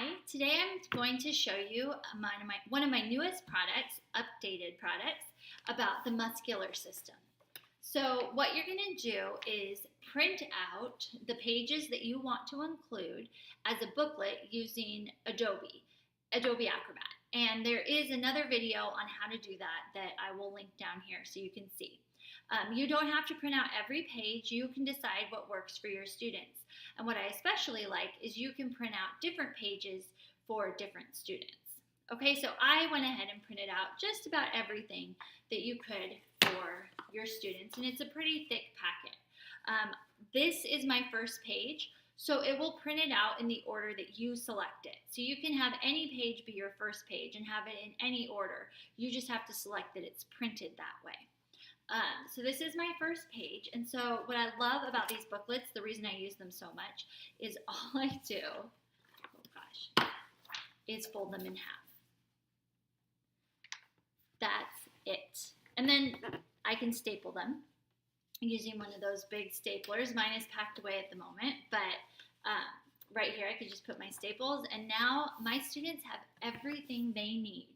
Hi, today I'm going to show you one of my newest products, updated products, about the muscular system. So what you're going to do is print out the pages that you want to include as a booklet using Adobe Acrobat. And there is another video on how to do that I will link down here so you can see. You don't have to print out every page. You can decide what works for your students. And what I especially like is you can print out different pages for different students. Okay, so I went ahead and printed out just about everything that you could for your students, and it's a pretty thick packet. This is my first page, so it will print it out in the order that you select it. So you can have any page be your first page and have it in any order. You just have to select that it's printed that way. So this is my first page, and so what I love about these booklets, the reason I use them so much, is all I do, is fold them in half. That's it. And then I can staple them using one of those big staplers. Mine is packed away at the moment, but right here I could just put my staples, and now my students have everything they need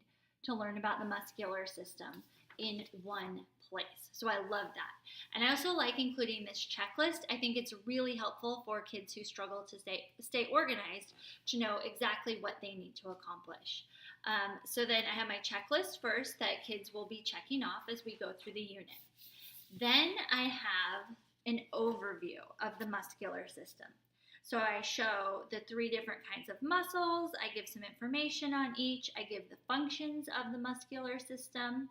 to learn about the muscular system in one place. So I love that. And I also like including this checklist. I think it's really helpful for kids who struggle to stay organized to know exactly what they need to accomplish. So then I have my checklist first that kids will be checking off as we go through the unit. Then I have an overview of the muscular system. So I show the 3 different kinds of muscles. I give some information on each. I give the functions of the muscular system.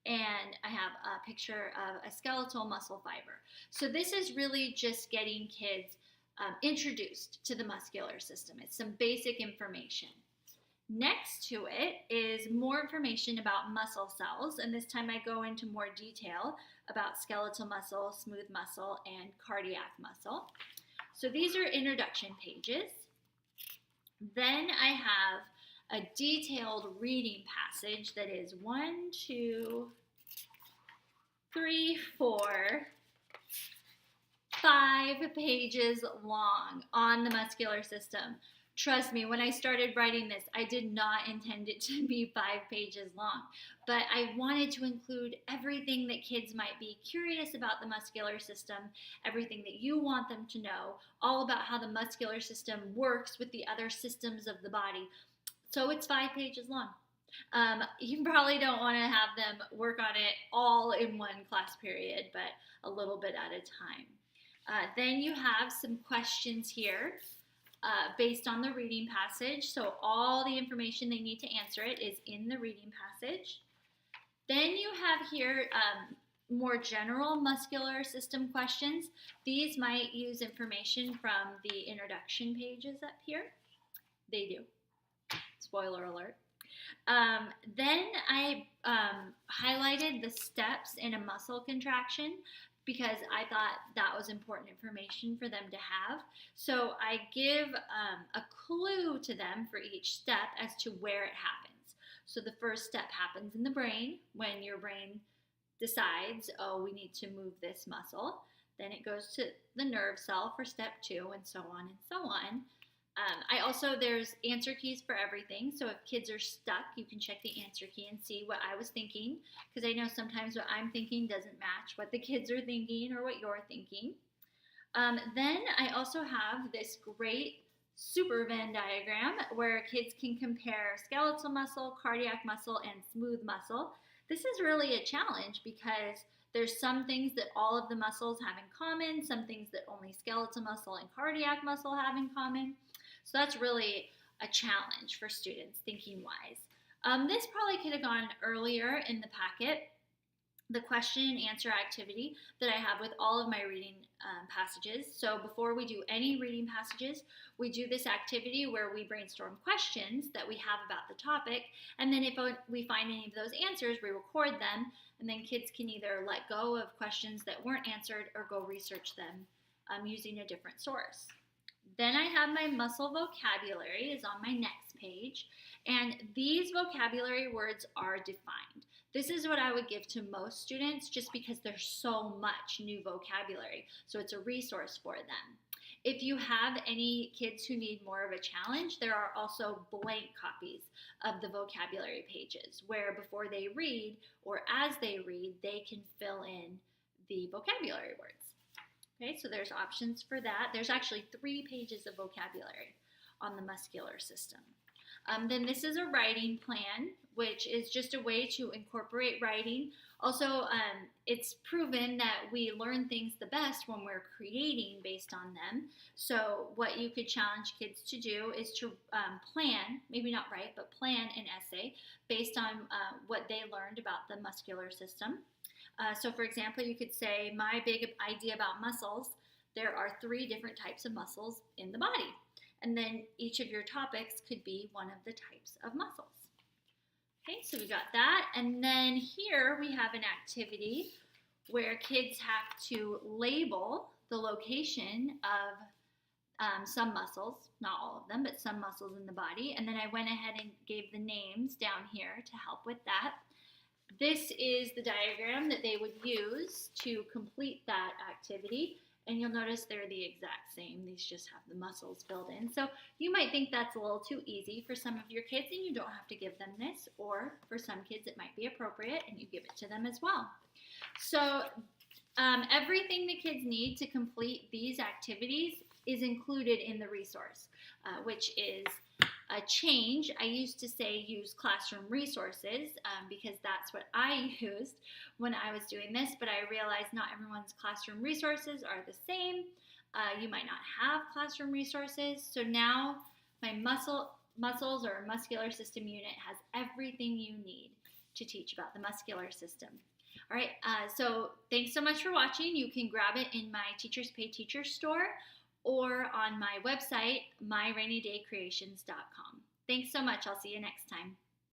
And I have a picture of a skeletal muscle fiber. So this is really just getting kids introduced to the muscular system. It's some basic information. Next to it is more information about muscle cells, and this time I go into more detail about skeletal muscle, smooth muscle, and cardiac muscle. So these are introduction pages. Then I have a detailed reading passage that is 1, 2, 3, 4, 5 pages long on the muscular system. Trust me, when I started writing this, I did not intend it to be 5 pages long, but I wanted to include everything that kids might be curious about the muscular system, everything that you want them to know, all about how the muscular system works with the other systems of the body. So it's 5 pages long. You probably don't want to have them work on it all in one class period, but a little bit at a time. Then you have some questions here based on the reading passage. So all the information they need to answer it is in the reading passage. Then you have here more general muscular system questions. These might use information from the introduction pages up here. They do. Spoiler alert. Then I highlighted the steps in a muscle contraction because I thought that was important information for them to have. So I give a clue to them for each step as to where it happens. So the first step happens in the brain when your brain decides, oh, we need to move this muscle. Then it goes to the nerve cell for step 2, and so on and so on. There's answer keys for everything. So if kids are stuck, you can check the answer key and see what I was thinking, because I know sometimes what I'm thinking doesn't match what the kids are thinking or what you're thinking. Then I also have this great super Venn diagram where kids can compare skeletal muscle, cardiac muscle, and smooth muscle. This is really a challenge because there's some things that all of the muscles have in common, some things that only skeletal muscle and cardiac muscle have in common. So that's really a challenge for students thinking-wise. This probably could have gone earlier in the packet, the question and answer activity that I have with all of my reading passages. So before we do any reading passages, we do this activity where we brainstorm questions that we have about the topic, and then if we find any of those answers, we record them, and then kids can either let go of questions that weren't answered or go research them using a different source. Then I have my muscle vocabulary is on my next page, and these vocabulary words are defined. This is what I would give to most students just because there's so much new vocabulary, so it's a resource for them. If you have any kids who need more of a challenge, there are also blank copies of the vocabulary pages where before they read or as they read, they can fill in the vocabulary words. Okay, so there's options for that. There's actually 3 pages of vocabulary on the muscular system. Then this is a writing plan, which is just a way to incorporate writing. Also, it's proven that we learn things the best when we're creating based on them. So what you could challenge kids to do is to plan, maybe not write, but plan an essay based on what they learned about the muscular system. So for example, you could say, my big idea about muscles, there are 3 different types of muscles in the body. And then each of your topics could be one of the types of muscles. Okay, so we got that. And then here we have an activity where kids have to label the location of some muscles, not all of them, but some muscles in the body. And then I went ahead and gave the names down here to help with that. This is the diagram that they would use to complete that activity. And you'll notice they're the exact same. These just have the muscles filled in. So you might think that's a little too easy for some of your kids, and you don't have to give them this. Or for some kids, it might be appropriate, and you give it to them as well. So everything the kids need to complete these activities is included in the resource, which is a change. I used to say use classroom resources because that's what I used when I was doing this, but I realized not everyone's classroom resources are the same. You might not have classroom resources. So now my muscles or muscular system unit has everything you need to teach about the muscular system. All right, so thanks so much for watching. You can grab it in my Teachers Pay Teachers store or on my website, myrainydaycreations.com. Thanks so much. I'll see you next time.